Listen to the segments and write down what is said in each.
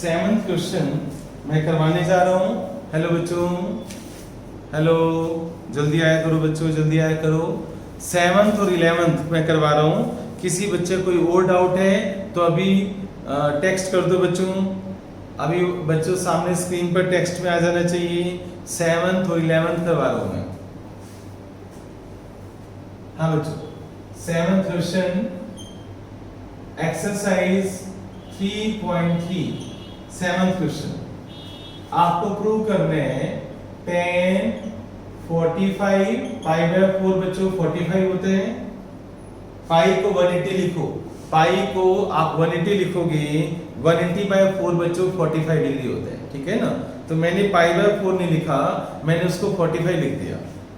Seventh question मैं करवाने जा रहा हूँ। हेलो बच्चों, हेलो, जल्दी आया करो बच्चों, जल्दी आया करो। सेवंथ और 11th मैं करवा रहा हूँ। किसी बच्चे कोई और डाउट है तो अभी टेक्स्ट कर दो बच्चों। अभी बच्चों सामने स्क्रीन पर टेक्स्ट में आ जाना चाहिए। 7th और 11th करवा रहा हूँ मैं। हाँ बच्चों, 7th question exercise 3.3 7th question आपको प्रूव करने हैं 10 45 पाई बाय 4 बच्चों 45 होते हैं। पाई को 180 लिखो, पाई को आप 180 लिखोगे, 180 बाय 4 बच्चों 45 डिग्री होते हैं, ठीक है ना। तो मैंने पाई बाय 4 नहीं लिखा, मैंने उसको 45 लिख दिया।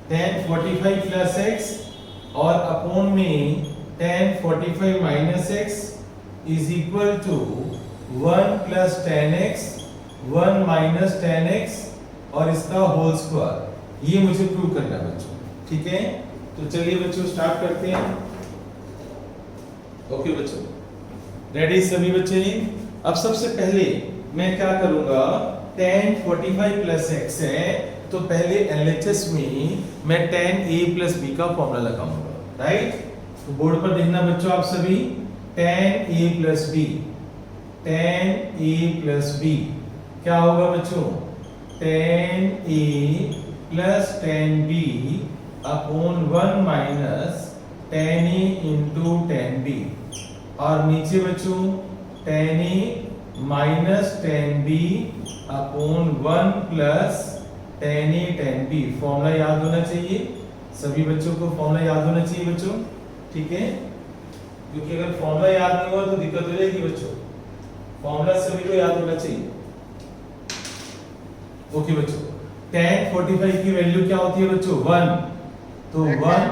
10 45 प्लस एक्स और अपॉन में 10 45 minus x is equal to 1 plus 10x 1 minus 10x और इसका होल स्क्वायर। ये मुझे प्रूव करना है बच्चों, ठीक है। तो चलिए बच्चों स्टार्ट करते हैं। ओके बच्चों, रेडी सभी बच्चे। अब सबसे पहले मैं क्या करूंगा, 10 45 प्लस x है तो पहले LHS में मैं 10a प्लस b का फॉर्मूला लगाऊंगा, राइट। तो बोर्ड पर देखना बच्चों आप सभी, 10a plus b 10a plus b क्या होगा बच्चों, 10a plus 10b upon 1 minus 10a into 10b और नीचे बच्चों 10a minus 10b upon 1 plus 10a 10b। Formula याद होना चाहिए सभी बच्चों को, फॉर्मूला याद होना चाहिए बच्चों, ठीक है। क्योंकि अगर फॉर्मूला याद नहीं हुआ तो दिक्कत हो जाएगी बच्चों। फॉर्मूला सभी को याद होना चाहिए। ओके बच्चों, tan 45 की वैल्यू क्या होती है बच्चों, 1। तो 1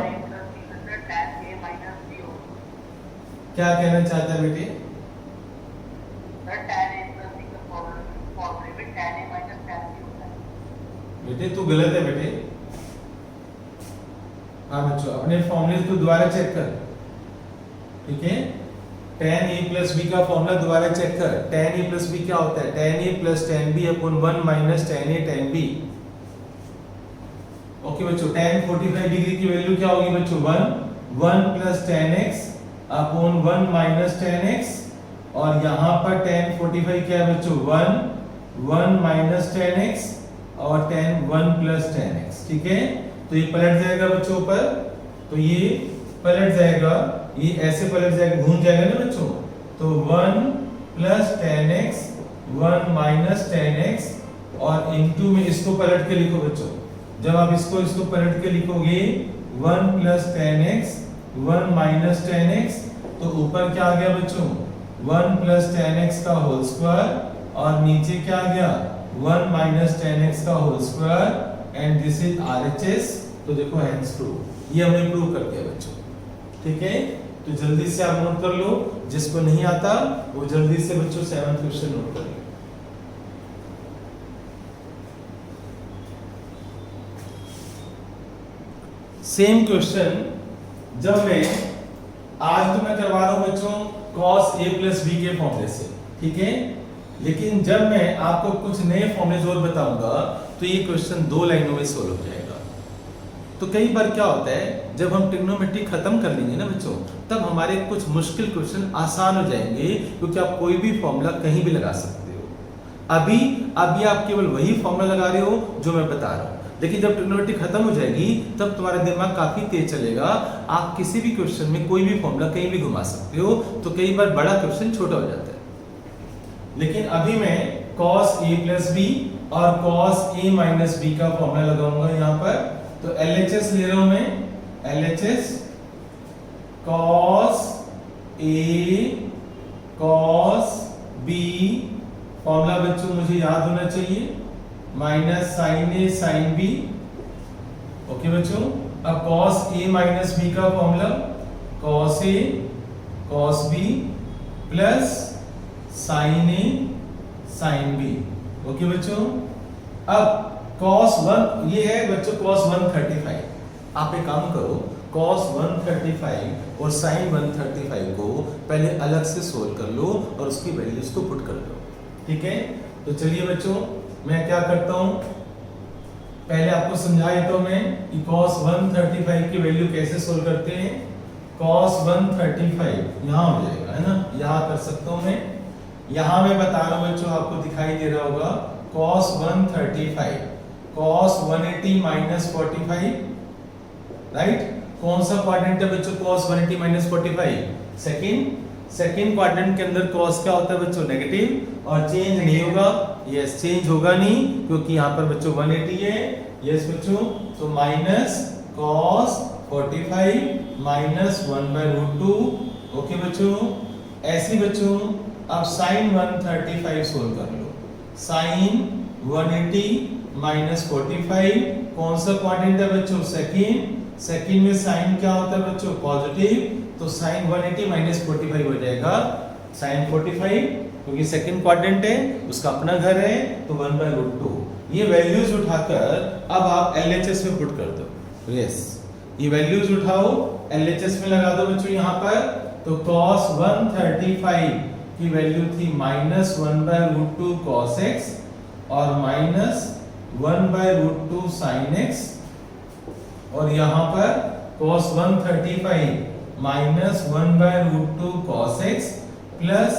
क्या कहना चाहता है बेटे, बेटे तू गलत है बेटे। हाँ बच्चों, अपने फॉर्मूले को दोबारा चेक कर, ठीक है। tan a प्लस b का फॉर्मूला दोबारा चेक कर। tan a प्लस b क्या होता है, tan a plus tan b upon 1 minus tan a tan b। Okay बच्चों, tan 45 डिग्री की वैल्यू क्या होगी बच्चों, 1 plus tan x upon 1 minus tan x और यहाँ पर tan 45 क्या है बच्चों, 1 माइनस tan x और tan 1 प्लस tan x, ठीक है। तो ये पलट जाएगा बच्चों ऊपर, तो ये पलट जाएगा, ये ऐसे पलट जाएगा, घूम जाएगा ना बच्चों। तो 1 plus tan x 1 minus tan x और इनटू में इसको पलट के लिखो बच्चों। जब आप इसको पलट के लिखोगे 1 plus tan x 1 minus tan x तो ऊपर क्या आ गया बच्चों, 1 प्लस tan x का होल स्क्वायर और नीचे क्या आ गया, 1 माइनस tan x का whole square and this is RHS। तो देखो हेंस प्रूव, ये हमने प्रूव कर दिया बच्चों, ठीक है। तो जल्दी से आप नोट कर लो, जिसको नहीं आता वो जल्दी से बच्चों 7th क्वेश्चन नोट कर लो। सेम क्वेश्चन जब मैं आज तो मैं करवा रहा हूं बच्चों cos a प्लस b के फॉर्मूले से, ठीक है। लेकिन जब मैं आपको कुछ नए फॉर्मूले और बताऊंगा तो ये क्वेश्चन 2 लाइनों में सोल्व हो जाएगा। तो कई बार क्या होता है, जब हम ट्रिग्नोमेट्री खत्म कर लेंगे ना बच्चों, तब हमारे कुछ मुश्किल क्वेश्चन आसान हो जाएंगे, क्योंकि आप कोई भी फॉर्मूला कहीं भी लगा सकते हो। अभी आप केवल वही फॉर्मूला लगा रहे हो जो मैं बता रहा हूँ, लेकिन जब ट्रिग्नोमेट्री खत्म हो जाएगी तब तुम्हारा दिमाग काफी तेज चलेगा। आप किसी भी क्वेश्चन में कोई भी फॉर्मूला कहीं भी घुमा सकते हो, तो कई बार बड़ा क्वेश्चन छोटा हो जाता है। लेकिन अभी मैं cos a प्लस b और cos a माइनस b का फॉर्मूला लगाऊंगा यहाँ पर। तो LHS ले रहा हूं मैं, LHS cos a cos b formula बच्चों मुझे याद होना चाहिए, minus sin a sin b। Okay बच्चों, अब cos a माइनस b का formula cos a cos b plus sin a sin b। Okay बच्चों, अब cos 1 ये है बच्चों cos 135। आप एक काम करो, cos 135 और sin 135 को पहले अलग से सोल्व कर लो और उसकी वैल्यूज को पुट कर लो। ठीक है, तो चलिए बच्चों मैं क्या करता हूं, पहले आपको समझा देता हूं मैं कि cos 135 की वैल्यू कैसे सोल्व करते हैं। cos 135 यहां हो जाएगा, है ना, यहां कर सकता हूं मैं। यहां मैं बता रहा हूं बच्चों, आपको दिखाई दे रहा होगा cos 135 cos 180 माइनस 45, राइट। कौन सा क्वाड्रेंट है बच्चों cos 180 माइनस 45? सेकंड क्वाड्रेंट के अंदर cos क्या होता है बच्चों? नेगेटिव, और चेंज नहीं होगा, यस चेंज होगा नहीं क्योंकि यहाँ पर बच्चों 180 है, यस बच्चों, तो माइनस cos 45 माइनस 1/√2, ओके बच्चों। ऐसे बच्चों अब sin 135 सोल्व कर लो। sin 180 माइनस 45 कौन सा क्वाड्रेंट है बच्चों? सेकंड में साइन क्या होता है बच्चों? पॉजिटिव, तो sin 180 माइनस 45 हो जाएगा sin 45, क्योंकि सेकंड क्वाड्रेंट है, उसका अपना घर है, तो 1/√2। ये वैल्यूज उठाकर अब आप LHS में पुट कर दो, यस ये वैल्यूज उठाओ LHS में लगा दो बच्चों यहाँ पर। तो cos 135 की वैल्यू थी माइनस 1/√2 cos x और माइनस 1/√2 sin x, और यहाँ पर cos 135 minus 1/√2 cos x plus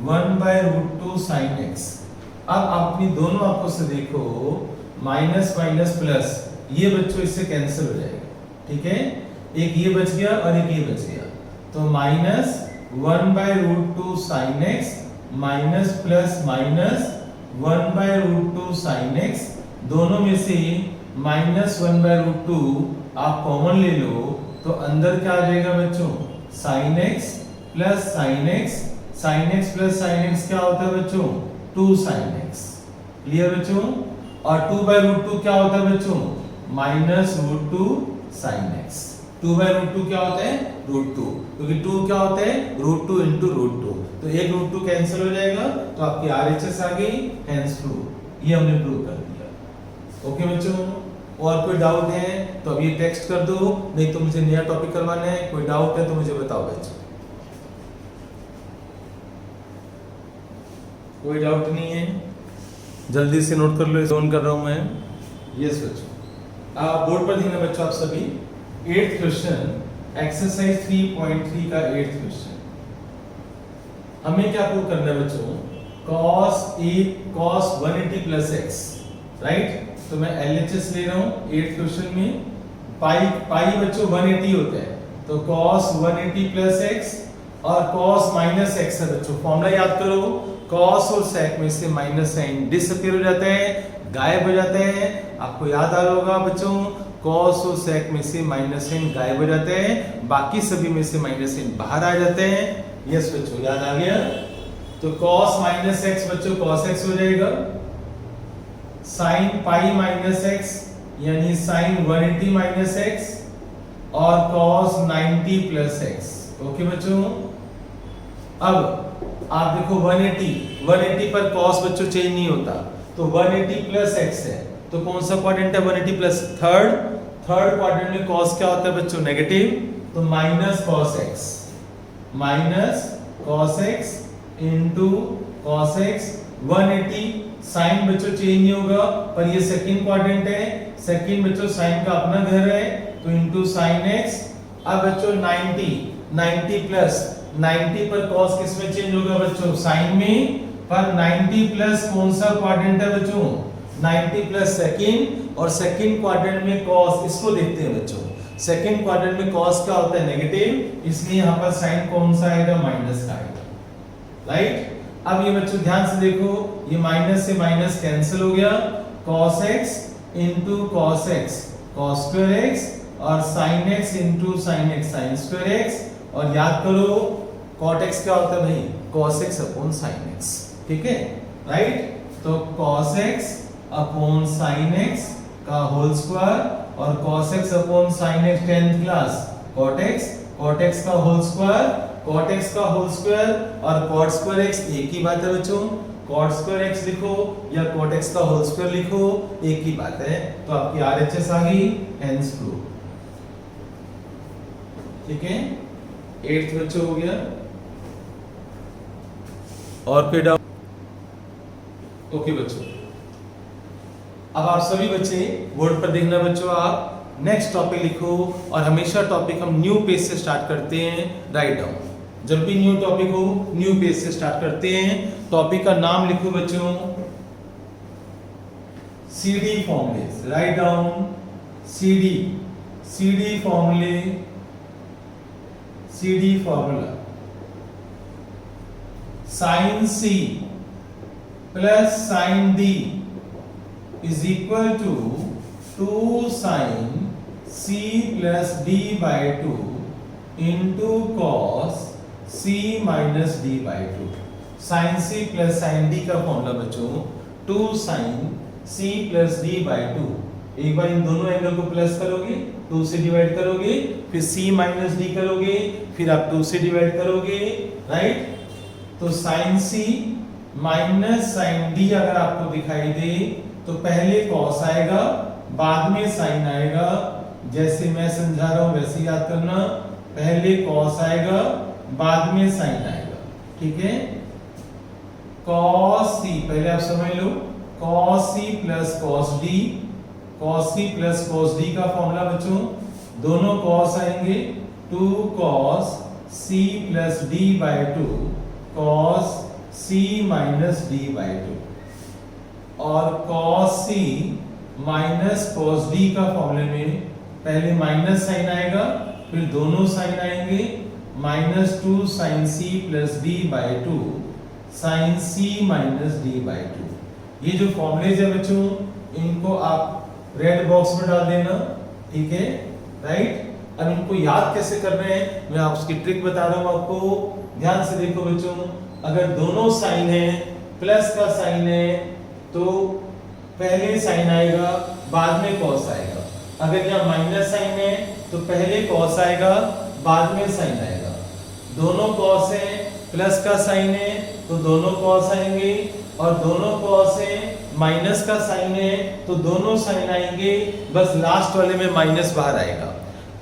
1/√2 sin x। अब अपनी दोनों आपको से देखो, माइनस माइनस प्लस, ये बच्चों इससे कैंसिल हो जाएगा, ठीक है, एक ये बच गया और एक ये बच गया, तो minus 1/√2 sin x minus plus minus 1/√2 sin x, दोनों में से माइनस 1/√2 आप कॉमन ले लो, तो अंदर क्या आ जाएगा बच्चों? sin x plus sin x, sin x plus sin x क्या होता है बच्चों? 2 sin x, क्लियर बच्चों। और 2/√2 क्या होता है बच्चों? Minus √2 sin x। 2/√2 क्या होता है? √2, क्योंकि 2 क्या होता है? √2 into √2, तो एक √2 कैंसिल हो जाएगा, तो आपकी RHS आ गई, हेंस प्रूव, ये हमने प्रूव कर दिया, ओके बच्चों। और कोई डाउट है तो अब ये टेक्स्ट कर दो, नहीं तो मुझे नया टॉपिक करवाना है, कोई डाउट है तो मुझे बताओ बच्चों। कोई डाउट नहीं है, जल्दी से नोट कर लो, जोन कर रहा हूं मैं, यस बच्चों। आप बोर्ड पर देखना बच्चों, आप सभी 8th क्वेश्चन एक्सरसाइज 3.3 का 8th क्वेश्चन। हमें क्या प्रूव करना है बच्चों? cos 180 plus x, right. तो मैं LHS ले रहा हूं 8th क्वेश्चन में, पाई बच्चों 180 होता है, तो cos 180 प्लस x और cos माइनस x है बच्चों। फॉर्मूला याद करो, cos और sec में से माइनस साइन डिसअपीयर हो जाते हैं, गायब हो जाते हैं, आपको याद आ रहा होगा बच्चों, cos और sec में से माइनस साइन गायब हो जाते हैं, बाकी सभी में से माइनस साइन बाहर आ जाते हैं, यस बच्चों याद आ गया। तो cos माइनस x बच्चों cos x हो जाएगा, sin पाई माइनस x यानी sin 180 माइनस x और cos 90 प्लस x, ओके बच्चों। अब आप देखो 180 पर cos बच्चों चेंज नहीं होता, तो 180 प्लस x है, तो कौन सा क्वाड्रेंट है? 180 प्लस थर्ड क्वाड्रेंट में cos क्या होता है बच्चों? नेगेटिव, तो minus cos x into cos x 180, sign बच्चों चेंज नहीं होगा, पर ये सेकंड क्वाड्रेंट है, सेकंड बच्चों साइन का अपना घर है, तो इनटू sin x। अब बच्चों 90 प्लस 90 पर cos किस में चेंज होगा बच्चों? साइन में, पर 90 प्लस कौन सा क्वाड्रेंट है बच्चों? 90 प्लस सेकंड, और सेकंड क्वाड्रेंट में cos, इसको देखते हैं बच्चों, सेकंड क्वाड्रेंट में cos क्या होता है? नेगेटिव, इसलिए यहाँ पर साइन कौन सा आएगा? माइनस का आएगा, राइट। अब ये बच्चों ध्यान से देखो, ये माइनस से माइनस कैंसिल हो गया, cos x into cos x cos square x और sin x into sin x sin square x, और याद करो cot x क्या होता है भाई? cos x upon sin x, ठीक है, राइट। तो cos x upon sin x का होल स्क्वायर और cos x upon sin x 10th class cot x का होल स्क्वायर, cot x का होल स्क्वायर और cot स्क्वायर x एक ही बात है बच्चों, cot स्क्वायर x लिखो या cot x का होल स्क्वायर लिखो, एक ही बात है, तो आपकी RHS आ गई, हेंस प्रूव, ठीक है। 8th बच्चों हो गया, और कोई डाउट? ओके बच्चों, अब आप सभी बच्चे बोर्ड पर देखना बच्चों, आप नेक्स्ट टॉपिक लिखो और हमेशा टॉपिक हम न्यू पेज से स्टार्ट करते हैं, राइट डाउन। जब भी न्यू टॉपिक हो न्यू पेज से स्टार्ट करते हैं। टॉपिक का नाम लिखो बच्चों सीडी फॉर्मूले, राइट डाउन सीडी फॉर्मूले, CD formula. Sine C plus sine D is equal to 2 sine C plus D by 2 into cos C minus D by 2। Sine C plus sine D का formula बच्चों 2 sine C plus D by 2। एक बार इन दोनों angle को plus करोगे, 2 से divide करोगे, फिर c minus D करोगे, फिर आप 2 से डिवाइड करोगे, राइट। तो sine c minus sine d अगर आपको दिखाई दे तो पहले cos आएगा, बाद में sin आएगा। जैसे मैं समझा रहा हूं वैसे याद करना, पहले cos आएगा, बाद में sin आएगा, ठीक है। cos c पहले आप समझ लो, cos c plus cos d, cos c plus cos d का फॉर्मूला बच्चों, दोनों cos आएंगे, 2 cos c plus d by 2 cos c minus d by 2, और cos c minus cos d का फॉर्मूले में पहले माइनस साइन आएगा, फिर दोनों साइन आएंगे, minus 2 sine c plus d by 2 sine c minus d by 2। ये जो फॉर्मूलेज है बच्चों, इनको आप रेड बॉक्स में डाल देना, ठीक है, राइट। अब इनको याद कैसे कर रहे हैं मैं उसकी ट्रिक बता रहा हूं आपको, ध्यान से देखो बच्चों। अगर दोनों साइन है, प्लस का साइन है, तो पहले साइन आएगा, बाद में कॉस आएगा। अगर यहाँ माइनस साइन है तो पहले कॉस आएगा, बाद में साइन आएगा। दोनों कॉस है, प्लस का साइन है तो दोनों कॉस आएंगे, और दोनों कॉस है, माइनस का साइन है तो दोनों साइन आएंगे, बस लास्ट वाले में माइनस बाहर आएगा।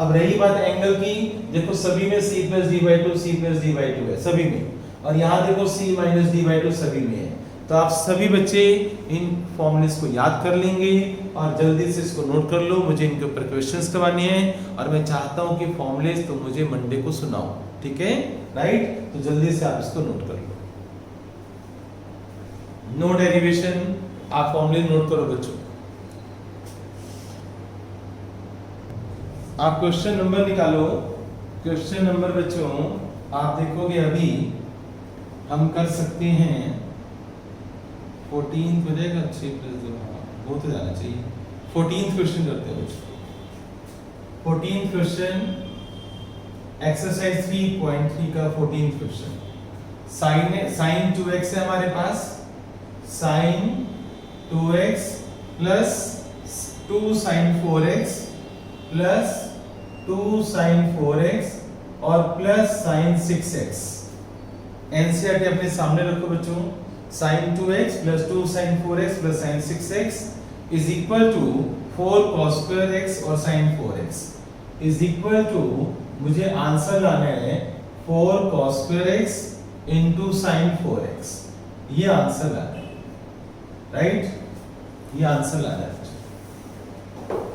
अब रही बात एंगल की, देखो सभी में c plus D by 2 c plus D by 2 है सभी में, और यहाँ देखो c माइनस डी बाई 2 सभी में है। तो आप सभी बच्चे इन फॉर्मूलेस को याद कर लेंगे और जल्दी से इसको नोट कर लो। मुझे इनके ऊपर क्वेश्चंस करवाने हैं और मैं चाहता हूँ कि फॉर्मूलेस तो मुझे मंडे को सुनाओ, ठीक है, राइट। तो जल्दी से आप इसको नोट कर लो। नो डेरिवेशन, आप फॉर्मूले नोट करो बच्चों। आप क्वेश्चन नंबर निकालो। क्वेश्चन नंबर बच्चों आप देखोगे अभी हम कर सकते हैं 14 हो जाएगा, 6 प्लस 2 वो तो जाना चाहिए। 14th क्वेश्चन करते हैं बच्चों। 14th क्वेश्चन एक्सरसाइज 3.3 का 14th क्वेश्चन। साइन 2x है हमारे पास, sine 2x plus 2 sine 4x plus 2 sine 4x और प्लस साइन 6x। एनसीईआरटी अपने सामने रखो बच्चों। Sine 2x plus 2 sine 4x plus sine 6x is equal to 4 cos square x और sine 4x is equal to, मुझे answer लाना है 4 cos square x into sine 4x। ये आंसर लाना है, राइट, ये आंसर लाना है।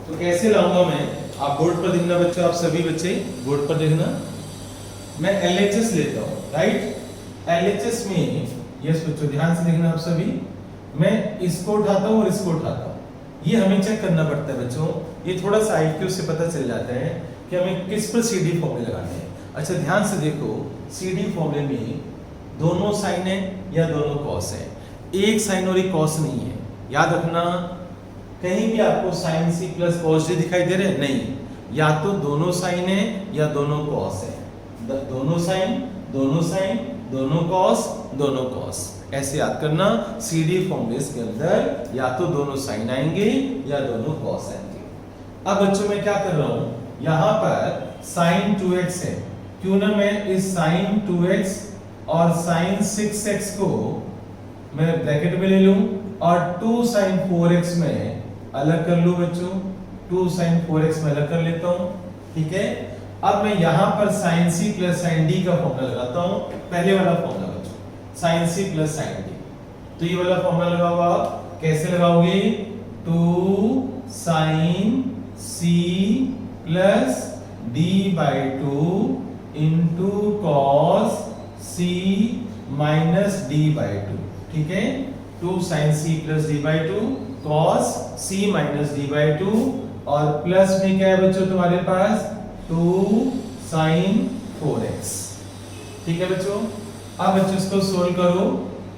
तो कैसे लाऊंगा मैं, आप बोर्ड पर देखना बच्चों, आप सभी बच्चे बोर्ड पर देखना। मैं LHS लेता हूँ, राइट। LHS में यस बच्चों ध्यान से देखना आप सभी, मैं इसको उठाता हूँ और इसको उठाता हूँ। ये हमें चेक करना पड़ता है बच्चों, ये थोड़ा सा IQ से पता चल जाता है कि हमें किस पर CD फॉर्मूले लगाने हैं। अच्छा ध्यान से देखो, CD फॉर्मूले में दोनों साइन है या दोनों कॉस है, एक साइन और एक कॉस नहीं है। याद रखना, कहीं भी आपको sine c plus cos d दिखाई दे रहे हैं नहीं, या तो दोनों साइन है या दोनों कॉस है। दोनों साइन, दोनों साइन, दोनों कॉस, दोनों कॉस, ऐसे याद करना। CD फॉर्मूलेस के अंदर या तो दोनों साइन आएंगे या दोनों कॉस आएंगे। अब बच्चों मैं क्या कर रहा हूं, यहां पर साइन 2x है, क्यों ना मैं इस साइन 2x और साइन 6x को मैं ब्रैकेट में ले लूं और 2 साइन 4x में अलग कर लूं बच्चों। 2 साइन 4x में अलग कर लेता हूं, ठीक है। अब मैं यहां पर sine c plus sine d का फॉर्मूला लगाता हूं, पहले वाला फॉर्मूला बच्चों, sine c plus sine d। तो ये वाला फॉर्मूला लगाओ आप, कैसे लगाओगे? 2 sin c plus d/2 into cos c minus d/2, ठीक है। 2 sin c plus d/2 cos c minus d/2 और प्लस में क्या है बच्चों तुम्हारे पास? 2 sin 4x, ठीक है बच्चों। अब बच्चों इसको सोल्व करो।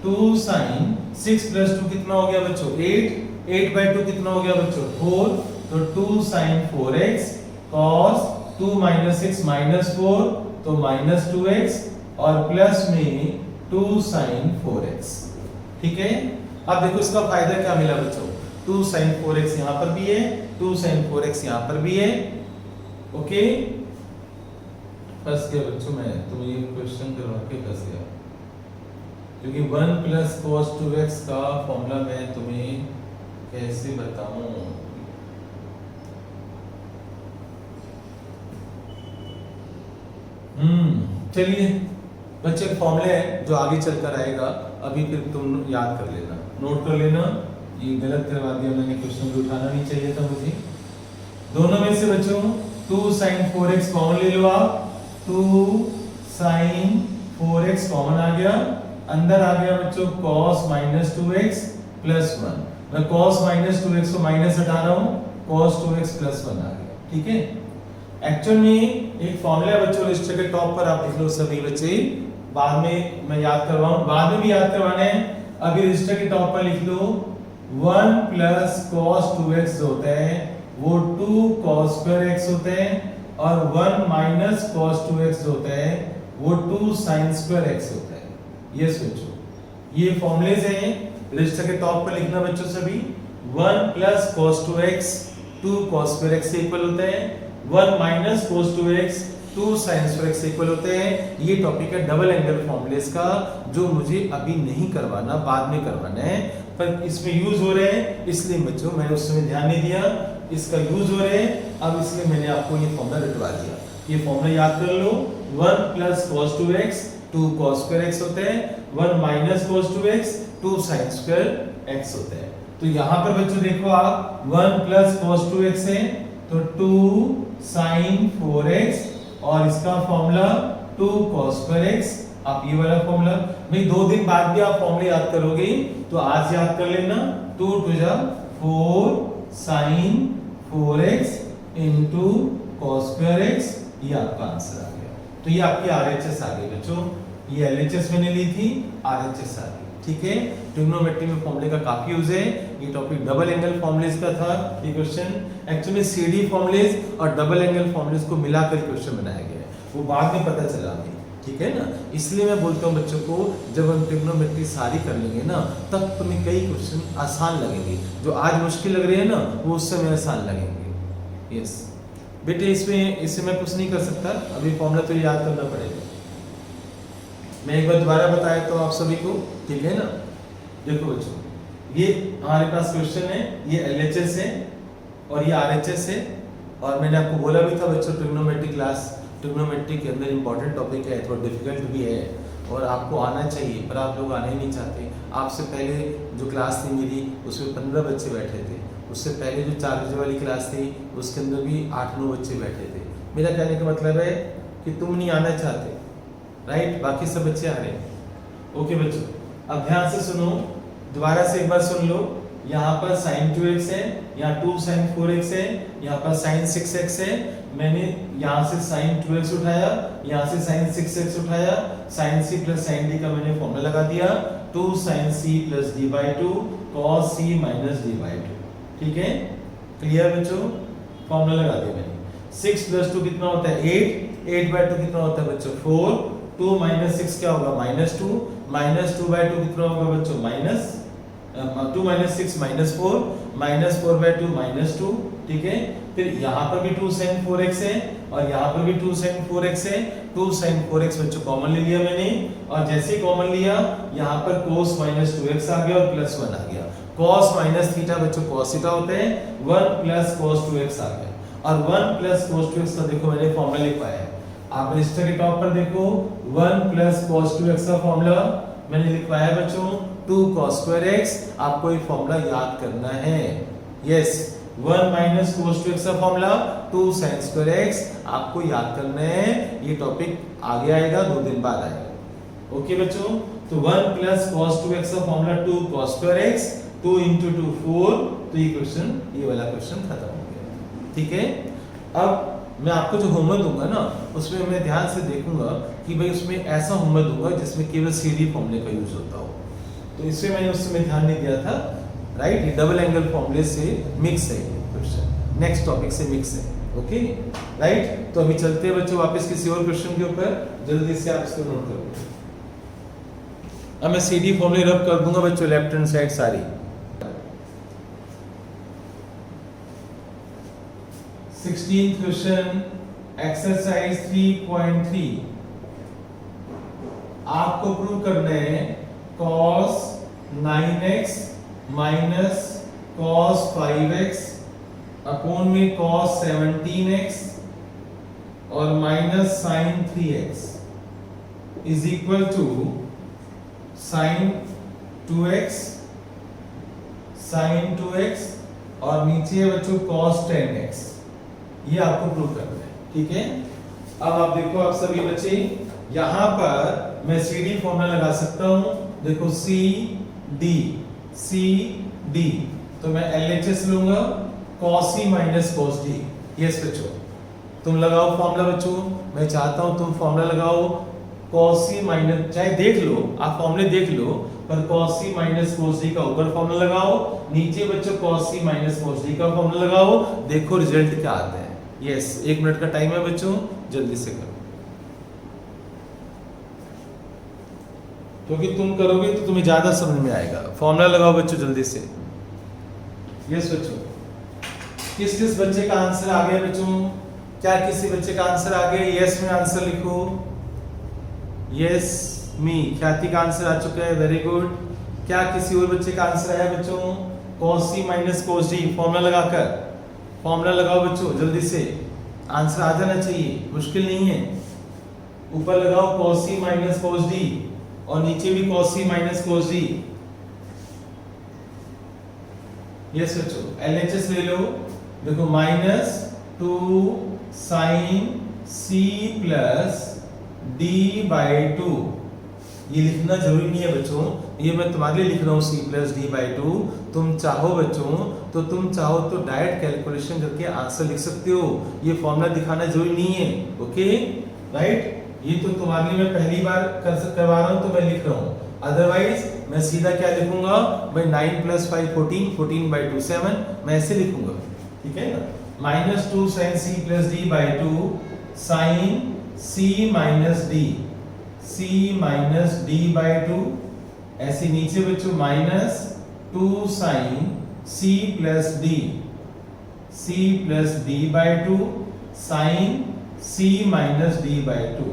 2 sin 6 प्लस 2 कितना हो गया बच्चों? 8, 8/2 कितना हो गया बच्चों? 4, तो 2 sin 4x cos 2 minus 6 minus 4 तो minus 2x और प्लस में 2 sin 4x, ठीक है। अब देखो इसका फायदा क्या मिला बच्चों? 2 sin 4x यहाँ पर भी है, 2 sin 4x यहाँ पर भी है, ओके। फंस गया बच्चों मैं, तो ये क्वेश्चन करवा के फंस गया, क्योंकि 1 प्लस cos 2x का फॉर्मूला मैं तुम्हें कैसे बताऊं? चलिए बच्चे, फॉर्मूले है जो आगे चलकर आएगा, अभी फिर तुम याद कर लेना, नोट कर लेना। ये गलत करवा दिया मैंने, क्वेश्चन भी उठाना नहीं चाहिए था मुझे। दोनों में से बच्चों 2 sin 4x कॉमन ले लो आप, 2 sin 4x कॉमन आ गया, अंदर आ गया बच्चों cos माइनस 2x प्लस 1। मैं cos माइनस 2x को माइनस हटा रहा हूँ, cos 2x प्लस 1 आ गया, ठीक है। एक्चुअल में एक फॉर्मूला है बच्चों, रजिस्टर के टॉप पर आप लिख लो सभी बच्चे, बाद में मैं याद करवाऊं, बाद में भी याद करवाना है। अभी रजिस्टर के टॉप पर लिख लो 1 प्लस cos 2x जो होता है वो 2 cos square x होता है, और 1 माइनस cos 2x जो होता है वो 2 sin square x होता है। यस बच्चों, ये फॉर्मूलेज हैं, रजिस्टर के टॉप पर लिखना बच्चों सभी। 1 plus cos 2x 2 cos square x से इक्वल होता है, 1 minus cos 2x 2 sin square x equal होते हैं। ये टॉपिक है डबल एंगल फॉर्मूलेस का, जो मुझे अभी नहीं करवाना, बाद में करवाना है, पर इसमें यूज हो रहे हैं, इसलिए बच्चों मैंने उस समय ध्यान नहीं दिया, इसका यूज हो रहे हैं अब, इसलिए मैंने आपको ये फॉर्मूला रटवा दिया। ये फॉर्मूला याद कर लो, 1 plus cos 2x 2 cos square x होते हैं, 1 minus cos 2x 2 sin square x होते हैं। तो यहाँ पर बच्चों देखो आप 1 प्लस cos 2x है तो 2 sin 4x, और इसका फॉर्मूला 2 cos square x। आप ये वाला फॉर्मूला भाई 2 दिन बाद भी आप फॉर्मूला याद करोगे, तो आज याद कर लेना, 2 to the 4 sin 4x into cos square x, ये आपका आंसर आ गया। तो ये आपकी RHS आ गई बच्चों, ये LHS मैंने ली थी, RHS आ गई, ठीक है। ट्रिग्नोमेट्री में फॉर्मूले का काफी यूज है। ये टॉपिक डबल एंगल फॉर्मूलेस का था। ये क्वेश्चन एक्चुअली CD फॉर्मूलेस और डबल एंगल फॉर्मूलेस को मिलाकर क्वेश्चन बनाया गया है, वो बाद में पता चला हमें, ठीक है ना। इसलिए मैं बोलता हूँ बच्चों को, जब हम ट्रिग्नोमेट्री सारी कर लेंगे ना, तब तुम्हें कई क्वेश्चन आसान लगेंगे, जो आज मुश्किल लग रहे हैं ना वो उस समय आसान लगेंगे। यस बेटे, इसमें मैं कुछ नहीं कर सकता, अभी फॉर्मूला तो याद करना पड़ेगा। मैं एक बार दोबारा बताया तो आप सभी को, ठीक है ना। देखो बच्चों, ये हमारे पास क्वेश्चन है, ये LHS है और ये RHS है, और मैंने आपको बोला भी था बच्चों ट्रिग्नोमेट्री क्लास, ट्रिग्नोमेट्री के अंदर इंपॉर्टेंट टॉपिक है, थोड़ा डिफिकल्ट भी है और आपको आना चाहिए, पर आप लोग आना ही नहीं चाहते। आपसे पहले जो क्लास थी मेरी, उसमें 15 बच्चे बैठे थे, उससे पहले जो 4 बजे वाली क्लास थी उसके अंदर भी 8-9 बच्चे बैठे थे। मेरा कहने का मतलब है कि तुम नहीं आना चाहते, राइट, बाकी सब बच्चे आ रहे हैं। ओके बच्चों, अब ध्यान से सुनो, दोबारा से एक बार सुन लो। यहाँ पर sin 2x है, यहाँ 2 sin 4x है, यहाँ पर sin 6x है। मैंने यहाँ से sin 2x उठाया, यहाँ से sin 6x उठाया, sin c plus sin d का मैंने फॉर्मूला लगा दिया, 2 sin c plus d/2 cos c minus d/2, ठीक है। क्लियर बच्चों, फॉर्मूला लगा दिया मैंने। 6 प्लस 2 कितना होता है 8, 8/2 कितना होता है बच्चों 4, 2 माइनस 6 क्या होगा -2, -2/2 कितना होगा बच्चों माइनस 2 माइनस 6 -4, -4/2 -2, ठीक है। फिर यहाँ पर भी 2 sin 4x है और यहाँ पर भी 2 sin 4x है, 2 sin 4x बच्चों कॉमन ले लिया मैंने, और जैसे ही कॉमन लिया यहाँ पर cos माइनस 2x आ गया और प्लस 1 आ गया। cos माइनस थीटा बच्चों cos थीटा होते हैं, 1 प्लस cos 2x आ गया, और 1 प्लस cos 2x का देखो मैंने फॉर्मूला लिखवाया है, आप रजिस्टर के टॉप पर देखो 1 प्लस cos 2x का फॉर्मूला मैंने लिखवाया है बच्चों, 2 cos square x। आपको ये फॉर्मूला याद करना है। यस, 1 माइनस cos 2x का फॉर्मूला 2 sin square x आपको याद करना है। ये टॉपिक आगे आएगा, 2 दिन बाद आएगा। ओके बच्चों, तो 1 प्लस cos 2x का formula 2 cos square x, 2 into 2 4। तो ये वाला क्वेश्चन खत्म हो गया। ठीक है, अब मैं आपको जो होमवर्क दूंगा ना, उसमें मैं ध्यान से देखूंगा कि भाई उसमें ऐसा होमवर्क दूंगा जिसमें केवल सीडी फॉर्मूले का यूज होता हो। तो इससे मैंने उस समय ध्यान नहीं दिया था। राइट, ये डबल एंगल फॉर्मूले से मिक्स है ये क्वेश्चन, नेक्स्ट टॉपिक से मिक्स है। ओके राइट, तो अभी चलते हैं बच्चों वापस किसी और क्वेश्चन के ऊपर। जल्दी से आप इसको नोट करो। अब मैं सीडी फॉर्मूले रब कर दूंगा बच्चों, लेफ्ट हैंड साइड सारी। 16th question, exercise 3.3। आपको प्रूव करना है cos 9x minus cos 5x upon में cos 17x और minus sin 3x is equal to sin 2x और नीचे है बच्चों cos 10x। ये आपको प्रूव करना है। ठीक है, अब आप देखो, आप सभी बच्चे, यहां पर मैं सीडी फॉर्मूला लगा सकता हूं। देखो सी डी, तो मैं LHS लूंगा cos c minus cos d। Yes बच्चों, तुम लगाओ फॉर्मूला बच्चों। मैं चाहता हूं तुम फॉर्मूला लगाओ cos c माइनस, चाहे देख लो, आप फॉर्मूले देख लो, पर cos c minus cos d का ऊपर फॉर्मूला लगाओ, नीचे बच्चों cos c minus cos d का फॉर्मूला लगाओ। देखो रिजल्ट क्या आता है। यस, 1 मिनट का टाइम है बच्चों, जल्दी से करो, क्योंकि तुम करोगे तो तुम्हें ज्यादा समझ में आएगा। फॉर्मूला लगाओ बच्चों जल्दी से। यस बच्चों, किस किस बच्चे का आंसर आ गया बच्चों? क्या किसी बच्चे का आंसर आ गया? यस में आंसर लिखो। यस मी, ख्याति का आंसर आ चुका है, वेरी गुड। क्या किसी और बच्चे का आंसर आया बच्चों? cos c minus cos d, formula लगाकर फॉर्मूला लगाओ बच्चों जल्दी से, आंसर आ जाना चाहिए, मुश्किल नहीं है। ऊपर लगाओ cos c minus cos d और नीचे भी cos c minus cos d। Yes बच्चों, LHS ले लो। देखो minus 2 sin c plus d by 2। ये लिखना जरूरी नहीं है बच्चों, ये मैं तुम्हारे लिए लिख रहा हूँ c प्लस डी बाई 2। तुम चाहो बच्चों तो डायरेक्ट कैलकुलेशन करके आंसर लिख सकते हो, ये फॉर्मूला दिखाना जरूरी नहीं है। ओके राइट, ये तो तुम्हारे लिए मैं पहली बार करवा रहा हूँ तो मैं लिख रहा हूँ, अदरवाइज मैं सीधा क्या लिखूंगा भाई 9 प्लस 5 14, 14 बाई 2 7, मैं ऐसे लिखूंगा। ठीक है ना, minus 2 sin c plus D by 2 sin c minus D by 2। ऐसे नीचे बच्चों minus 2 sin c plus D by 2 sin c minus D by 2।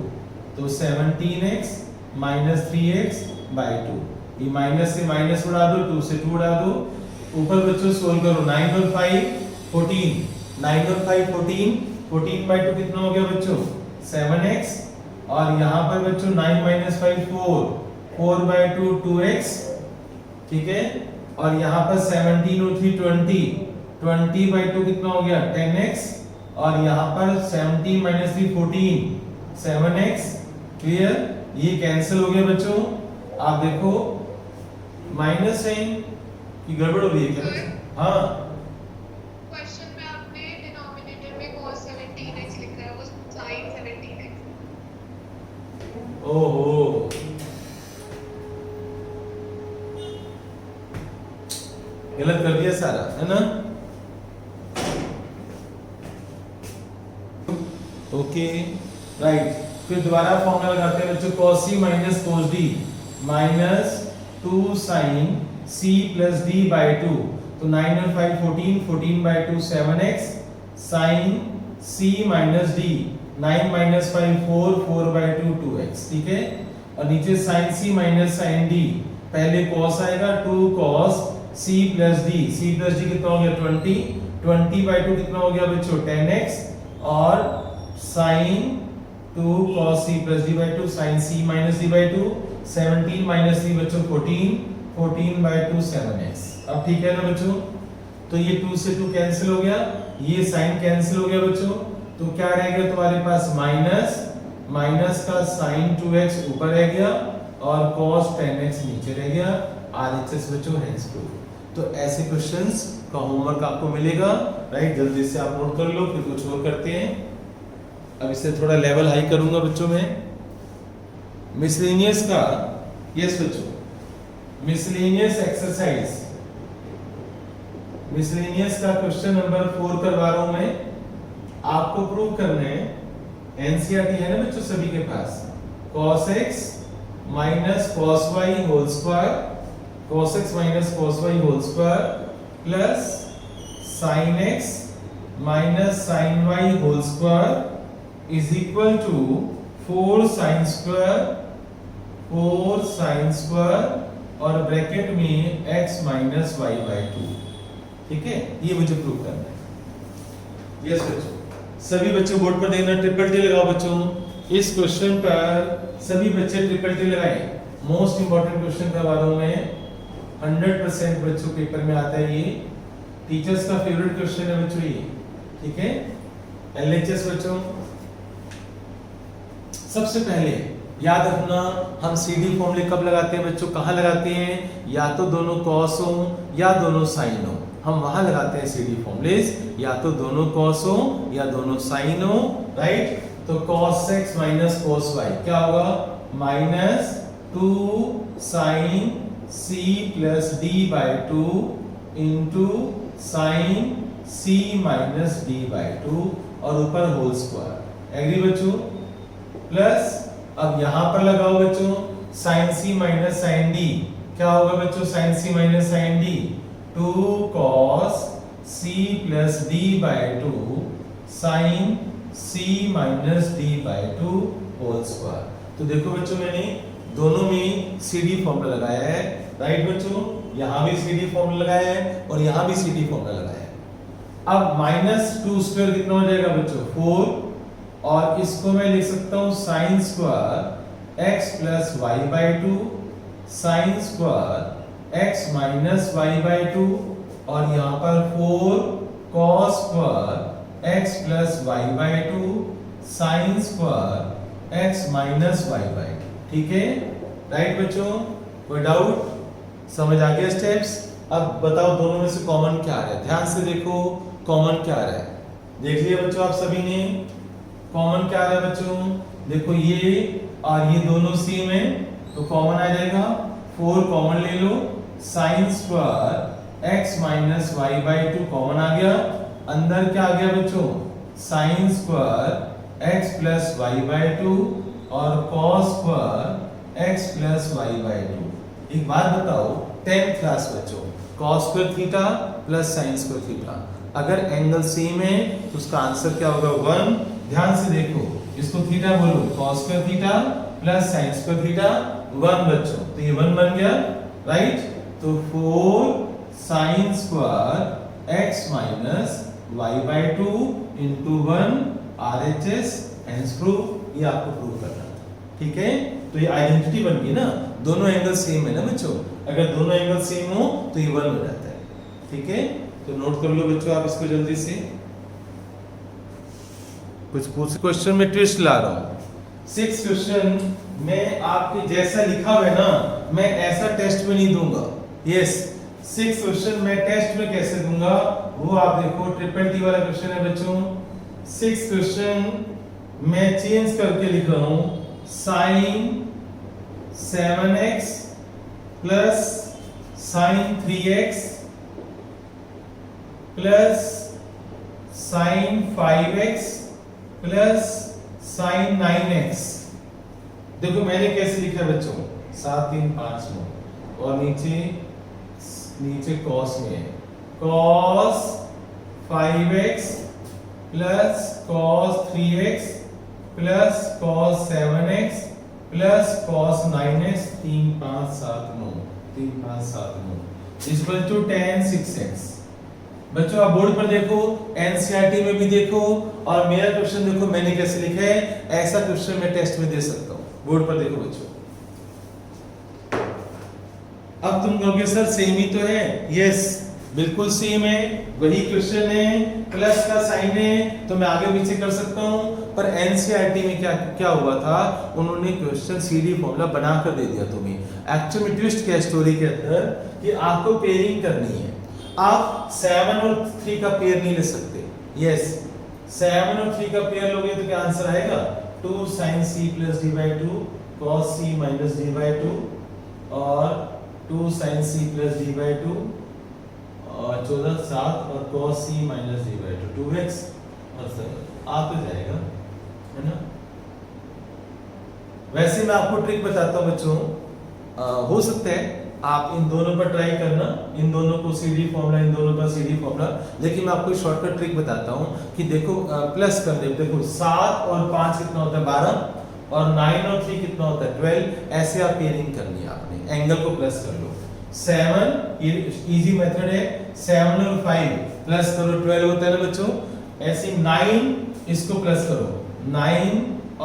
तो 17x माइनस 3x बाई 2। ये माइनस से माइनस उड़ा दो, 2 से 2 उड़ा दो। ऊपर बच्चों सोल्व करो, 9 और 5 14, 9 और 5 14, 14 बाई 2 कितना हो गया बच्चों? 7x। और यहाँ पर बच्चों 9 माइनस 5 4, 4 बाई 2 2x। ठीक है, और यहाँ पर 17 और 3 20, 20 बाई 2 कितना हो गया? 10x। और यहाँ पर 17 माइनस 3 14, 7x। क्लियर, ये कैंसिल हो गया बच्चों। आप देखो माइनस साइन की गड़बड़ हो रही है क्या? हाँ, क्वेश्चन में आपने डिनोमिनेटर में cos 17x लिखा है, वो sin 17x। ओहो, गलत कर दिया सारा, है ना? ओके राइट, फिर दोबारा फॉर्मूला लगाते हैं बच्चों, cos c minus cos d minus 2 sin c plus d by 2। तो 9 और 5 14, 14 by 2 7x sin c minus d, 9 minus 5 4, 4 by 2 2x। ठीक है, और नीचे sin c minus sin d, पहले cos आएगा 2 cos c plus d, c plus d कितना हो गया? 20, 20 बाई 2 कितना हो गया बच्चों? 10x। और sin 2 cos c plus d by 2 sin c minus d by 2, 17 minus 3 बच्चों 14, 14/2 7x। अब ठीक है ना बच्चों, तो ये 2 से 2 कैंसिल हो गया, ये साइन कैंसिल हो गया बच्चों, तो क्या रह गया तुम्हारे पास माइनस का साइन 2x ऊपर रह गया और cos 10x नीचे रह गया। RHS बच्चों हेंस प्रूफ। तो ऐसे क्वेश्चंस का होमवर्क आपको मिलेगा, राइट, जल्दी से आप नोट कर लो, फिर कुछ और करते हैं। अब इससे थोड़ा लेवल हाई करूंगा बच्चों में। मिसलेनियस का, यस बच्चों, मिसलेनियस एक्सरसाइज, मिसलेनियस का क्वेश्चन नंबर 4 करवा रहा हूं मैं। आपको प्रूव करना है, एनसीईआरटी है ना बच्चों सभी के पास, cos x minus cos y whole square, cos x minus cos y whole square plus sin x minus sin y whole square is equal to 4 sin square और ब्रैकेट में x minus y by 2। ठीक है, ये मुझे prove करना है। Yes बच्चों, सभी बच्चे बोर्ड पर देखना, ट्रिपल टी लगाओ बच्चों। इस क्वेश्चन पर सभी बच्चे ट्रिपल टी लगाएं। मोस्ट इंपॉर्टेंट क्वेश्चन करवा रहा हूं मैं, 100% बच्चों पेपर में आता है ये, टीचर्स का फेवरेट क्वेश्चन है बच्चों ये। ठीक है, एलएचएस बच्चों, सबसे पहले याद रखना, हम सीडी फॉर्मूले कब लगाते हैं बच्चों, कहाँ लगाते हैं, या तो दोनों कॉस हो या दोनों साइन हो, हम वहां लगाते हैं सीडी फॉर्मूलेस, या तो दोनों कॉस हो या दोनों साइन हो, राइट। तो cos x minus cos y क्या होगा, minus 2 sin c plus d by 2 into sine c minus d by 2 और ऊपर होल स्क्वायर। एग्री बच्चों, प्लस अब यहां पर लगाओ बच्चों sin c minus sin d, क्या होगा बच्चों sin c minus sin d, 2 cos c plus d by 2 sin c minus d by 2 whole square. तो देखो बच्चों मैंने दोनों में CD फॉर्मूला लगाया है, राइट बच्चों, यहां भी CD फॉर्मूला लगाया है और यहां भी CD फॉर्मूला लगाया है। अब माइनस 2 स्क्वायर कितना हो जाएगा बच्चों, 4, और इसको मैं लिख सकता हूं sine square x plus Y by 2 sine square x minus Y by 2 और यहां पर 4 cos square x plus Y by 2 sine square x minus Y by 2। ठीक है, राइट बच्चों, कोई डाउट, समझ आ गया स्टेप्स। अब बताओ दोनों में से कॉमन क्या आ रहा है, ध्यान से देखो कॉमन क्या आ रहा है, देख लिया बच्चों आप सभी ने, कॉमन क्या आ रहा है बच्चों, देखो ये और ये दोनों सेम है तो कॉमन आ जाएगा, 4 कॉमन ले लो, sine square x minus Y by 2 common आ गया, अंदर क्या आ गया बच्चों, sine square x plus Y by 2 और cos square x plus Y by 2। एक बात बताओ, 10th क्लास बच्चों, cos square theta plus sin square theta, अगर एंगल सेम है तो उसका आंसर क्या होगा, 1। ध्यान से देखो, इसको थीटा बोलो, cos square theta plus sin square theta 1 बच्चों, तो ये 1 बन गया, राइट। तो 4 sin square x minus y by 2 into 1 RHS hence proof, ये आपको प्रूव करना था। ठीक है, तो ये आइडेंटिटी बन गई ना, दोनों एंगल सेम है ना बच्चों, अगर दोनों एंगल सेम हो तो ये 1 हो जाता है। ठीक है, तो नोट कर लो बच्चों आप इसको जल्दी से। कुछ पूछ, क्वेश्चन में ट्विस्ट ला रहा हूं, 6 क्वेश्चन मैं आपके जैसा लिखा हुआ है ना, मैं ऐसा टेस्ट में नहीं दूंगा। यस, 6 क्वेश्चन मैं टेस्ट में कैसे दूंगा वो आप देखो, ट्रिपल टी वाला क्वेश्चन है बच्चों। 6 क्वेश्चन मैं चेंज करके लिख रहा हूं, sine 7x plus sine 3x plus sine 5x plus sine 9x। देखो मैंने कैसे लिखा है बच्चों, 7 3 5 9 और नीचे cos में है, cos 5x plus cos 3x plus cos 7x plus cos 9x 3 5 7 9 3 5 7 9 equal to tan 6x। बच्चों आप बोर्ड पर देखो, एनसीईआरटी में भी देखो और मेरा क्वेश्चन देखो मैंने कैसे लिखा है, ऐसा क्वेश्चन मैं टेस्ट में दे सकता हूं, बोर्ड पर देखो बच्चों। अब तुम कहोगे सर सेम ही तो है, यस बिल्कुल सेम है, वही क्वेश्चन है, प्लस का साइन है, तो मैं आगे पीछे कर सकता हूं। पर एनसीईआरटी में क्या क्या हुआ था, उन्होंने क्वेश्चन सीडी फॉर्मूला बना कर दे दिया तुम्हें। एक्चुअल में ट्विस्ट क्या स्टोरी के अंदर कि आपको पेयरिंग करनी है, आप 7 और 3 का पेयर नहीं ले सकते। यस 7 और 3 का पेयर लोगे तो क्या आंसर आएगा, 2 sin c plus d by 2 cos c minus d by 2 और 2 sin c plus d by 2 और 14 7 और cos c minus d by 2 2x answer आ तो जाएगा, है ना। वैसे मैं आपको ट्रिक बताता हूं बच्चों, हो सकता है आप इन दोनों पर ट्राई करना, इन दोनों को सीडी फॉर्मूला, इन दोनों पर सीडी फॉर्मूला, लेकिन मैं आपको शॉर्टकट ट्रिक बताता हूं कि देखो प्लस कर दे, देखो 7 और 5 कितना होता है 12 और 9 और 3 कितना होता है 12, ऐसे आप पेयरिंग करनी है आपने, एंगल को प्लस कर लो। 7 ये इजी मेथड है, 7 और 5 प्लस करो 12 होता है ना बच्चों, ऐसे 9 इसको प्लस करो, 9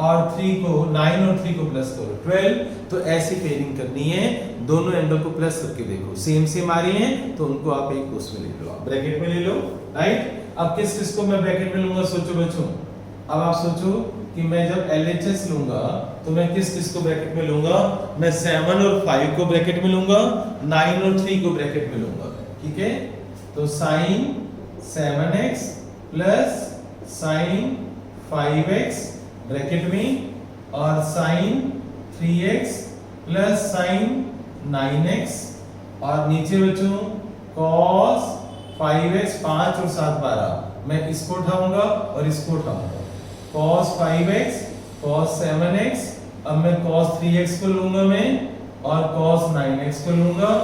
और 3 को 9 और 3 को प्लस करो 12, तो ऐसी पेयरिंग करनी है, दोनों एंगल को प्लस करके देखो सेम सेम आ रही हैं तो उनको आप एक उसमें ले लो, आप ब्रैकेट में ले लो, राइट। अब किस किस को मैं ब्रैकेट में लूंगा सोचो बच्चों, अब आप सोचो कि मैं जब LHS लूंगा तो मैं किस किस को ब्रैकेट में लूंगा, मैं 7 और 5 को ब्रैकेट में लूंगा, 9 और 3 को ब्रैकेट में लूंगा, ठीक है। तो sin 7x plus sin 5x bracket में और sin 3x plus sin 9x और नीचे बच्चों cos 5x 5 और 7 12, मैं इसको उठाऊंगा और इसको उठाऊंगा, cos 5x cos 7x, अब मैं cos 3x को लूंगा मैं और cos 9x को लूंगा।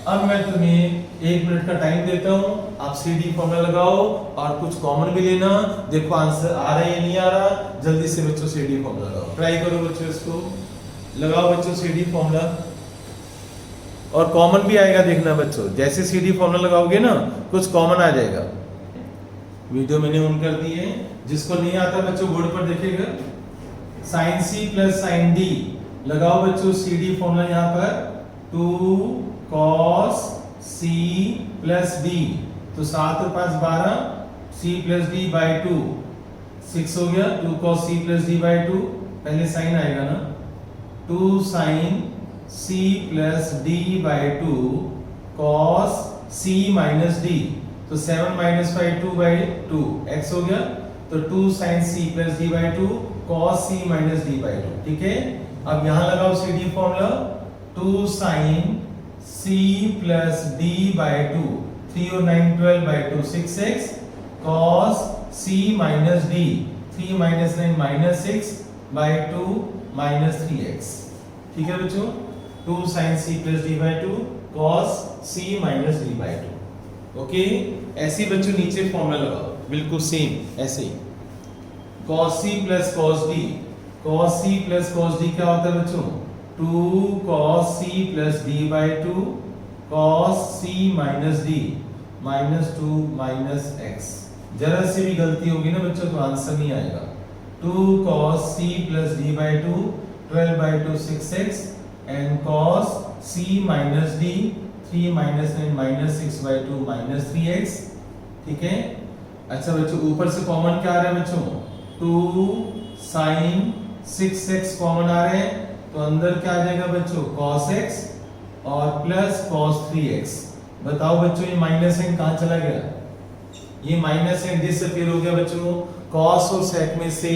अब मैं तुम्हें 1 मिनट का टाइम देता हूं, आप सीडी फॉर्मूला लगाओ और कुछ कॉमन भी लेना, देखो आंसर आ रहा है या नहीं आ रहा, जल्दी से बच्चों सीडी फॉर्मूला लगाओ, ट्राई करो बच्चों, इसको लगाओ बच्चों सीडी फॉर्मूला, और कॉमन भी आएगा देखना बच्चों, जैसे सीडी फॉर्मूला लगाओगे ना कुछ कॉमन आ जाएगा। वीडियो मैंने ऑन कर दी है, जिसको नहीं आता बच्चों बोर्ड पर देखेगा, sin c plus sin d लगाओ बच्चों सीडी फॉर्मूला यहाँ पर, 2 cos c प्लस d, तो 7 और 5 12, c प्लस d बाई 2 6 हो गया, 2 cos c plus d by 2, पहले साइन आएगा ना, 2 sin c plus d by 2 cos c minus d, तो 7 माइनस 5 2 बाई 2 x हो गया, तो 2 sin c plus d by 2 cos c minus d by 2, ठीक है। अब यहाँ लगाओ CD formula, 2 sin c plus d by 2, 3 और 9 12 by 2 6x cos c minus d, 3 minus 9 minus 6 by 2 minus 3x, ठीक है बच्चों। 2 sin c plus d by 2 cos c minus d by 2, okay. ऐसे ही बच्चों नीचे फॉर्मूला लगाओ बिल्कुल सेम ऐसे ही, cos c plus cos d, cos c plus cos d क्या होता है बच्चों, 2 cos c plus d by 2 cos c minus d minus 2 minus x, जरा सी भी गलती होगी ना बच्चों तो आंसर नहीं आएगा। 2 cos c plus d by 2 12 by 2 6x and cos c minus d 3 minus 9 minus 6 by 2 minus 3x, ठीक है। अच्छा बच्चों ऊपर से कॉमन क्या आ रहा है बच्चों, 2 sin 6x कॉमन आ रहे हैं, तो अंदर क्या आ जाएगा बच्चों cos x और प्लस cos 3x, बताओ बच्चों ये माइनस n कहाँ चला गया, ये माइनस n डिसअपीयर हो गया बच्चों, cos और sec में से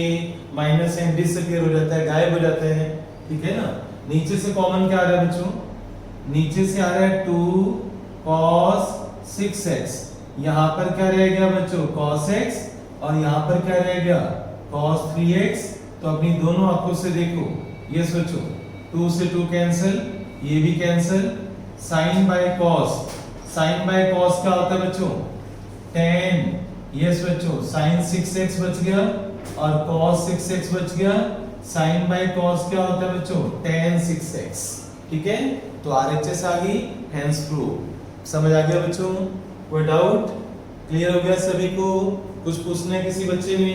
माइनस n डिसअपीयर हो जाता है, गायब हो जाता है, ठीक है ना। नीचे से कॉमन क्या आ रहा है बच्चों, नीचे से आ रहा है 2 cos 6x, यहाँ पर क्या रह गया बच्चों cos x और यहाँ पर क्या रह गया cos 3x, तो अपनी दोनों आंखों से देखो, ये सोचो 2 से 2 कैंसिल, ये भी cancel, sin by cos, sin by cos क्या होता है बच्चों tan, यस बच्चों sin 6x बच गया और cos 6x बच गया, sin बाय cos क्या होता है बच्चों tan 6x, ठीक है। तो RHS आ गई, हेंस प्रूव। समझ आ गया बच्चों, कोई डाउट, क्लियर हो गया सभी को, कुछ पूछना है किसी बच्चे ने,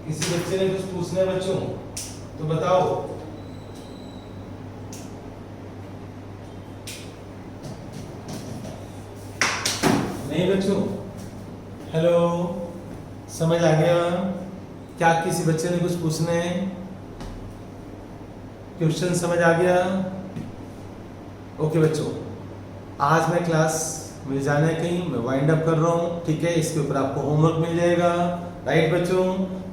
किसी बच्चे ने कुछ पूछना है बच्चों तो बताओ। नहीं बच्चों? हेलो, समझ आ गया? क्या किसी बच्चे ने कुछ पूछना है? क्वेश्चन समझ आ गया? ओके बच्चों, आज मैं क्लास मुझे जाना है कहीं, मैं वाइंड अप कर रहा हूँ, ठीक है? इसके ऊपर आपको होमवर्क मिल जाएगा, राइट बच्चों?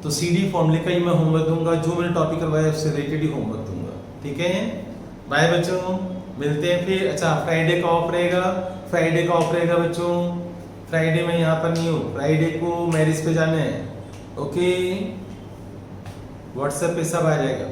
तो सीडी फॉर्मूले का ही मैं होमवर्क दूंगा, जो मैंने टॉपिक करवाया उससे रिलेटेड ही होमवर्क दूंगा, ठीक है? बाय बच्चों, मिलते हैं फिर। अच्छा, फ्राइडे का ऑफ रहेगा, फ्राइडे का ऑफ रहेगा बच्चों। फ्राइडे में यहाँ पर नहीं हूँ, फ्राइडे को मैरिज पे जाना है, ओके? व्हाट्सएप पे सब आ जाएगा।